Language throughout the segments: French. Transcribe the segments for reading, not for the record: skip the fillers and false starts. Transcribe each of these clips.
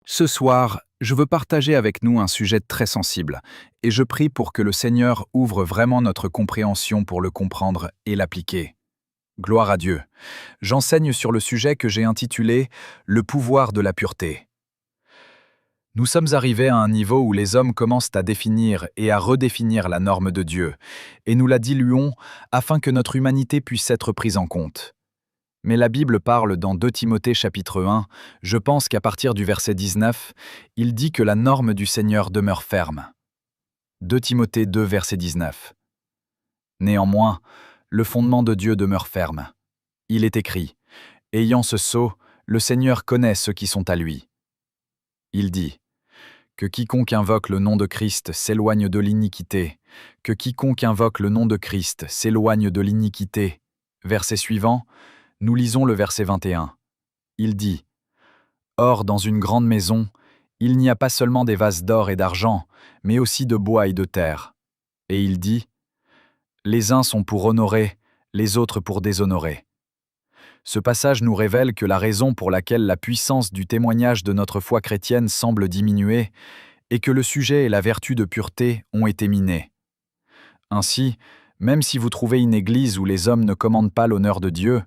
Ce soir, je veux partager avec nous un sujet très sensible, et je prie pour que le Seigneur ouvre vraiment notre compréhension pour le comprendre et l'appliquer. Gloire à Dieu. J'enseigne sur le sujet que j'ai intitulé « Le pouvoir de la pureté ». Nous sommes arrivés à un niveau où les hommes commencent à définir et à redéfinir la norme de Dieu, et nous la diluons afin que notre humanité puisse être prise en compte. Mais la Bible parle dans 2 Timothée chapitre 1, je pense qu'à partir du verset 19, il dit que la norme du Seigneur demeure ferme. 2 Timothée 2, verset 19. Néanmoins, le fondement de Dieu demeure ferme. Il est écrit, « Ayant ce sceau, le Seigneur connaît ceux qui sont à lui. » Il dit, « Que quiconque invoque le nom de Christ s'éloigne de l'iniquité, que quiconque invoque le nom de Christ s'éloigne de l'iniquité. » Verset suivant, nous lisons le verset 21. Il dit « Or, dans une grande maison, il n'y a pas seulement des vases d'or et d'argent, mais aussi de bois et de terre. » Et il dit « Les uns sont pour honorer, les autres pour déshonorer. » Ce passage nous révèle que la raison pour laquelle la puissance du témoignage de notre foi chrétienne semble diminuer est que le sujet et la vertu de pureté ont été minés. Ainsi, même si vous trouvez une église où les hommes ne commandent pas l'honneur de Dieu,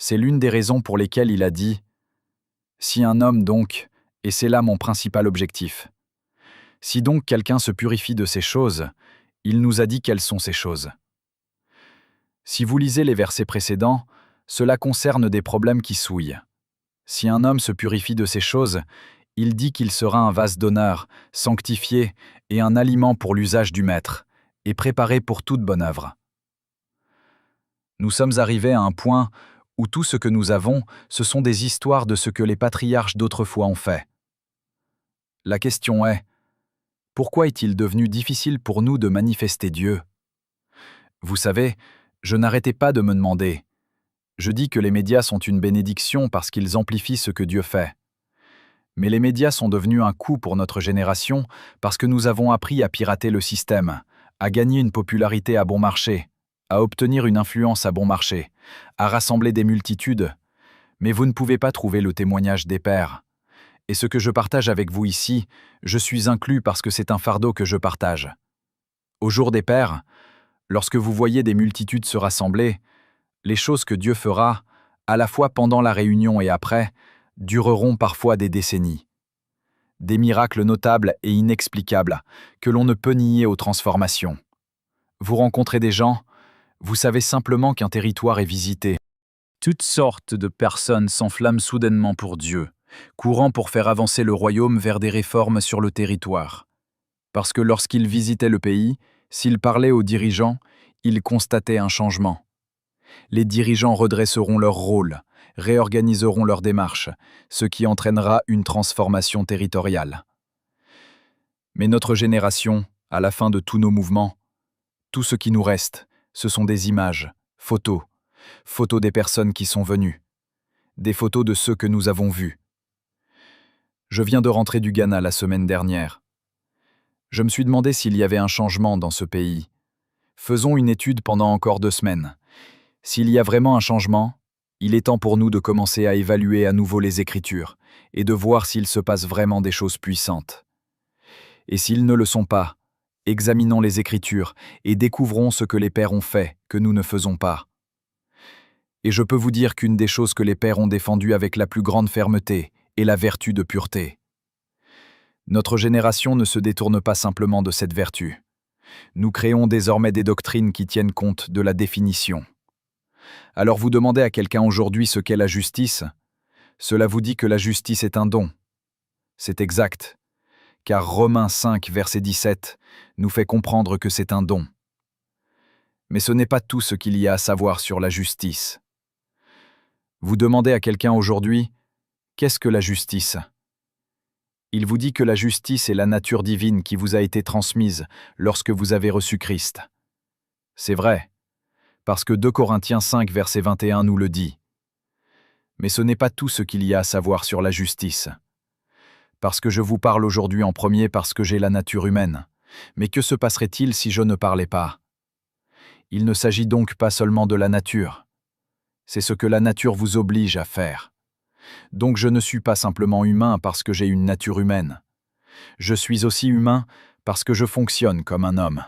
c'est l'une des raisons pour lesquelles il a dit « Si un homme donc, et c'est là mon principal objectif, si donc quelqu'un se purifie de ces choses, il nous a dit quelles sont ces choses. » Si vous lisez les versets précédents, cela concerne des problèmes qui souillent. Si un homme se purifie de ces choses, il dit qu'il sera un vase d'honneur, sanctifié et un aliment pour l'usage du maître, et préparé pour toute bonne œuvre. Nous sommes arrivés à un point où tout ce que nous avons, ce sont des histoires de ce que les patriarches d'autrefois ont fait. La question est, pourquoi est-il devenu difficile pour nous de manifester Dieu? Vous savez, je n'arrêtais pas de me demander. Je dis que les médias sont une bénédiction parce qu'ils amplifient ce que Dieu fait. Mais les médias sont devenus un coup pour notre génération parce que nous avons appris à pirater le système, à gagner une popularité à bon marché, à obtenir une influence à bon marché, à rassembler des multitudes. Mais vous ne pouvez pas trouver le témoignage des pères. Et ce que je partage avec vous ici, je suis inclus parce que c'est un fardeau que je partage. Au jour des pères, lorsque vous voyez des multitudes se rassembler, les choses que Dieu fera, à la fois pendant la réunion et après, dureront parfois des décennies. Des miracles notables et inexplicables que l'on ne peut nier aux transformations. Vous rencontrez des gens, vous savez simplement qu'un territoire est visité. Toutes sortes de personnes s'enflamment soudainement pour Dieu, courant pour faire avancer le royaume vers des réformes sur le territoire. Parce que lorsqu'ils visitaient le pays, s'ils parlaient aux dirigeants, ils constataient un changement. Les dirigeants redresseront leur rôle, réorganiseront leurs démarches, ce qui entraînera une transformation territoriale. Mais notre génération, à la fin de tous nos mouvements, tout ce qui nous reste, ce sont des images, photos des personnes qui sont venues, des photos de ceux que nous avons vus. Je viens de rentrer du Ghana la semaine dernière. Je me suis demandé s'il y avait un changement dans ce pays. Faisons une étude pendant encore 2 semaines. S'il y a vraiment un changement, il est temps pour nous de commencer à évaluer à nouveau les Écritures et de voir s'il se passe vraiment des choses puissantes. Et s'ils ne le sont pas, examinons les Écritures et découvrons ce que les pères ont fait, que nous ne faisons pas. Et je peux vous dire qu'une des choses que les pères ont défendues avec la plus grande fermeté est la vertu de pureté. Notre génération ne se détourne pas simplement de cette vertu. Nous créons désormais des doctrines qui tiennent compte de la définition. Alors vous demandez à quelqu'un aujourd'hui ce qu'est la justice, cela vous dit que la justice est un don. C'est exact, car Romains 5, verset 17, nous fait comprendre que c'est un don. Mais ce n'est pas tout ce qu'il y a à savoir sur la justice. Vous demandez à quelqu'un aujourd'hui, qu'est-ce que la justice? Il vous dit que la justice est la nature divine qui vous a été transmise lorsque vous avez reçu Christ. C'est vrai, parce que 2 Corinthiens 5, verset 21 nous le dit. Mais ce n'est pas tout ce qu'il y a à savoir sur la justice. Parce que je vous parle aujourd'hui en premier parce que j'ai la nature humaine. Mais que se passerait-il si je ne parlais pas? Il ne s'agit donc pas seulement de la nature. C'est ce que la nature vous oblige à faire. Donc je ne suis pas simplement humain parce que j'ai une nature humaine. Je suis aussi humain parce que je fonctionne comme un homme.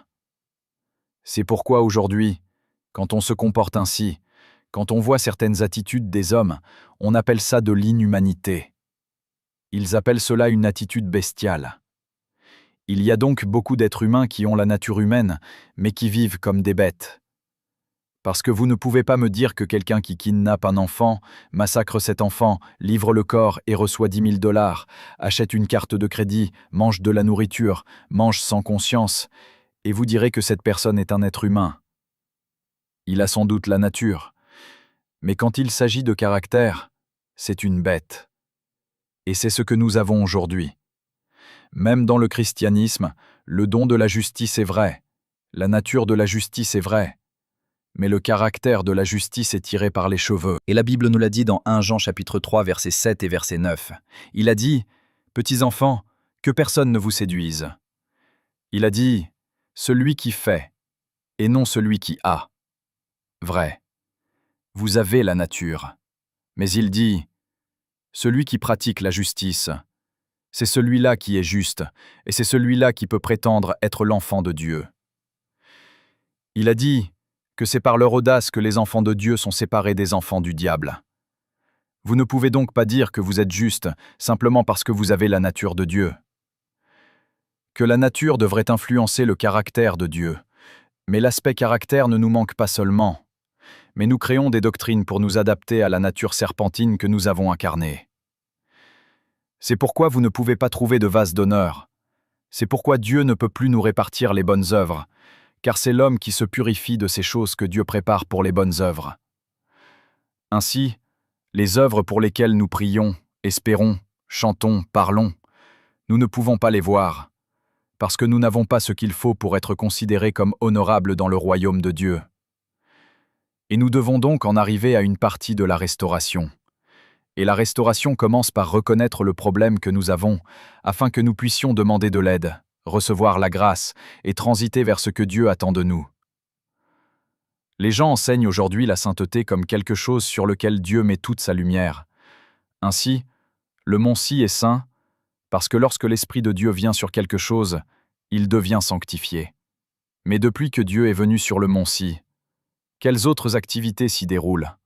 C'est pourquoi aujourd'hui, quand on se comporte ainsi, quand on voit certaines attitudes des hommes, on appelle ça de l'inhumanité. Ils appellent cela une attitude bestiale. Il y a donc beaucoup d'êtres humains qui ont la nature humaine, mais qui vivent comme des bêtes. Parce que vous ne pouvez pas me dire que quelqu'un qui kidnappe un enfant, massacre cet enfant, livre le corps et reçoit 10 000 $, achète une carte de crédit, mange de la nourriture, mange sans conscience, et vous direz que cette personne est un être humain. Il a sans doute la nature, mais quand il s'agit de caractère, c'est une bête. Et c'est ce que nous avons aujourd'hui. Même dans le christianisme, le don de la justice est vrai, la nature de la justice est vraie, mais le caractère de la justice est tiré par les cheveux. Et la Bible nous l'a dit dans 1 Jean chapitre 3, versets 7 et verset 9. Il a dit « Petits enfants, que personne ne vous séduise. » Il a dit « Celui qui fait, et non celui qui a. » Vrai. Vous avez la nature. Mais il dit « Celui qui pratique la justice, c'est celui-là qui est juste, et c'est celui-là qui peut prétendre être l'enfant de Dieu. » Il a dit que c'est par leur audace que les enfants de Dieu sont séparés des enfants du diable. Vous ne pouvez donc pas dire que vous êtes juste simplement parce que vous avez la nature de Dieu. Que la nature devrait influencer le caractère de Dieu. Mais l'aspect caractère ne nous manque pas seulement. Mais nous créons des doctrines pour nous adapter à la nature serpentine que nous avons incarnée. C'est pourquoi vous ne pouvez pas trouver de vase d'honneur. C'est pourquoi Dieu ne peut plus nous répartir les bonnes œuvres, car c'est l'homme qui se purifie de ces choses que Dieu prépare pour les bonnes œuvres. Ainsi, les œuvres pour lesquelles nous prions, espérons, chantons, parlons, nous ne pouvons pas les voir, parce que nous n'avons pas ce qu'il faut pour être considérés comme honorables dans le royaume de Dieu. Et nous devons donc en arriver à une partie de la restauration. Et la restauration commence par reconnaître le problème que nous avons, afin que nous puissions demander de l'aide, recevoir la grâce et transiter vers ce que Dieu attend de nous. Les gens enseignent aujourd'hui la sainteté comme quelque chose sur lequel Dieu met toute sa lumière. Ainsi, le mont-ci est saint parce que lorsque l'Esprit de Dieu vient sur quelque chose, il devient sanctifié. Mais depuis que Dieu est venu sur le mont-ci, quelles autres activités s'y déroulent?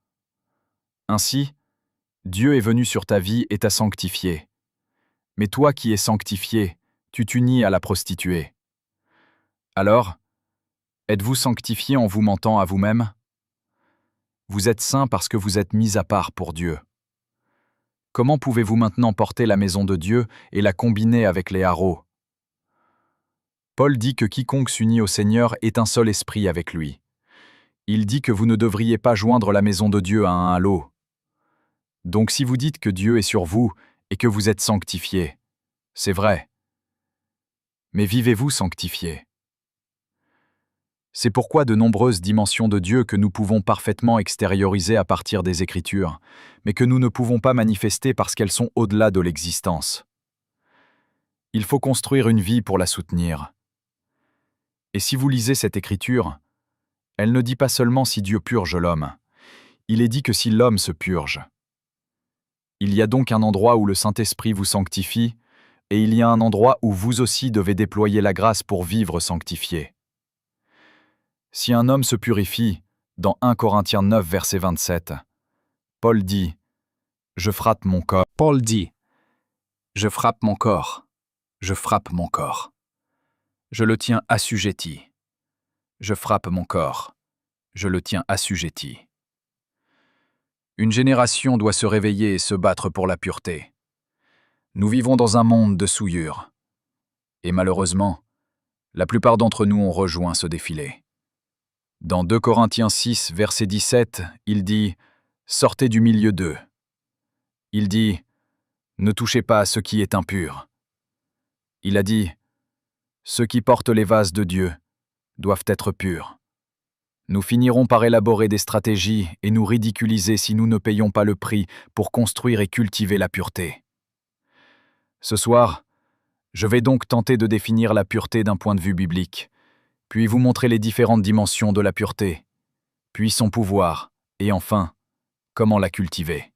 Ainsi, Dieu est venu sur ta vie et t'a sanctifié. Mais toi qui es sanctifié, tu t'unis à la prostituée. Alors, êtes-vous sanctifié en vous mentant à vous-même? Vous êtes saint parce que vous êtes mis à part pour Dieu. Comment pouvez-vous maintenant porter la maison de Dieu et la combiner avec les haro? Paul dit que quiconque s'unit au Seigneur est un seul esprit avec lui. Il dit que vous ne devriez pas joindre la maison de Dieu à un halo. Donc si vous dites que Dieu est sur vous et que vous êtes sanctifié, c'est vrai. Mais vivez-vous sanctifié? C'est pourquoi de nombreuses dimensions de Dieu que nous pouvons parfaitement extérioriser à partir des Écritures, mais que nous ne pouvons pas manifester parce qu'elles sont au-delà de l'existence. Il faut construire une vie pour la soutenir. Et si vous lisez cette Écriture, elle ne dit pas seulement si Dieu purge l'homme, il est dit que si l'homme se purge. Il y a donc un endroit où le Saint-Esprit vous sanctifie, et il y a un endroit où vous aussi devez déployer la grâce pour vivre sanctifié. Si un homme se purifie, dans 1 Corinthiens 9, verset 27, Paul dit « Je frappe mon corps ». Paul dit « Je frappe mon corps, je frappe mon corps. Je le tiens assujetti. Je frappe mon corps, je le tiens assujetti. » Une génération doit se réveiller et se battre pour la pureté. Nous vivons dans un monde de souillure. Et malheureusement, la plupart d'entre nous ont rejoint ce défilé. Dans 2 Corinthiens 6, verset 17, il dit « Sortez du milieu d'eux ». Il dit « Ne touchez pas à ce qui est impur ». Il a dit « Ceux qui portent les vases de Dieu doivent être purs ». Nous finirons par élaborer des stratégies et nous ridiculiser si nous ne payons pas le prix pour construire et cultiver la pureté. Ce soir, je vais donc tenter de définir la pureté d'un point de vue biblique, puis vous montrer les différentes dimensions de la pureté, puis son pouvoir, et enfin, comment la cultiver.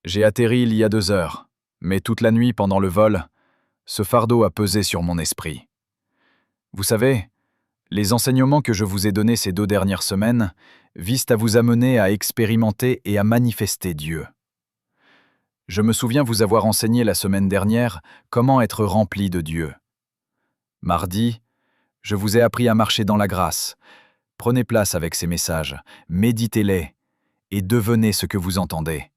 J'ai atterri il y a 2 heures, mais toute la nuit pendant le vol, ce fardeau a pesé sur mon esprit. Vous savez, les enseignements que je vous ai donnés ces 2 dernières semaines visent à vous amener à expérimenter et à manifester Dieu. Je me souviens vous avoir enseigné la semaine dernière comment être rempli de Dieu. Mardi, je vous ai appris à marcher dans la grâce. Prenez place avec ces messages, méditez-les et devenez ce que vous entendez.